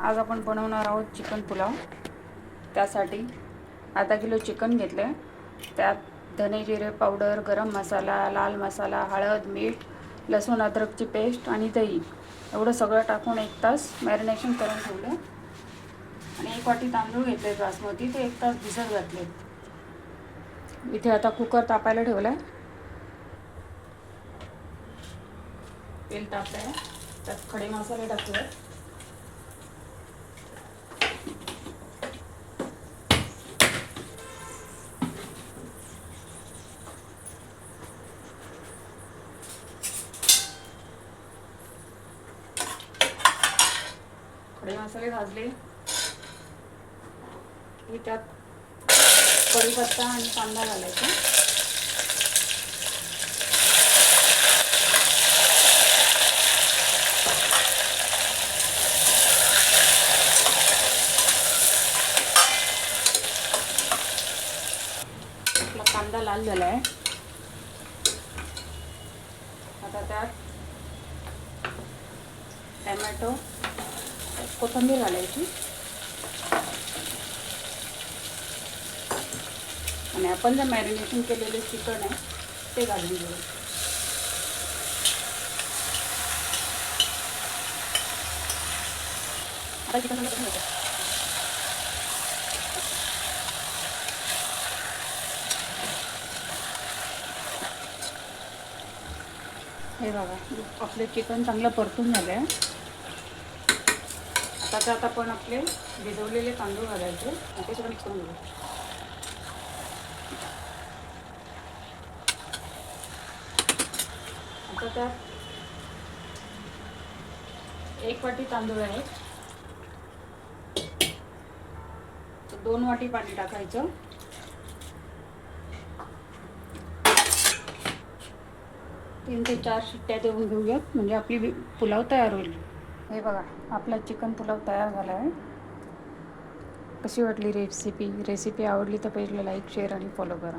आज आपण बनवणार आहोत चिकन पुलाव। त्यासाठी अर्धा किलो चिकन घेतले, त्यात धने जिरे पावडर, गरम मसाला, लाल मसाला, हळद, मीठ, लसूण अद्रकची पेस्ट आणि दही एवढं सगळं टाकून 1 तास मॅरिनेशन करून ठेवलं। आणि 1 वाटी तांदूळ घेतले बासमती, ते 1 तास भिजत घातले। इथे आता कुकर तापायला ठेवलाय, तेल टाकलंय, त्यात खडे मसाले टाकूया। खडे मसाले भाजले की त्यात कढीपत्ता आणि कांदा घालायचा। आपला कांदा लाल झाला आहे, आता त्यात टोमॅटो, कोथिंबीर घालायची आणि आपण जे मॅरिनेशन केलेले चिकन आहे ते घालून घेऊ। आता चिकन हे बघा, आपले चिकन चांगलं परतून झाले आहे। आता त्यात आपण आपले भिजवलेले तांदूळ घालायचे आणि ते सगळं मिक्स करून घेऊ। आता त्यात 1 वाटी तांदूळ आहे, 2 वाटी पाणी टाकायचं। 3 ते 4 शिट्ट्या देऊन घेऊयात, म्हणजे आपली पुलाव तयार होईल। हे बघा, आपला चिकन पुलाव तयार झाला आहे। कशी वाटली रेसिपी आवडली तर पहिले लाईक, शेअर आणि फॉलो करा।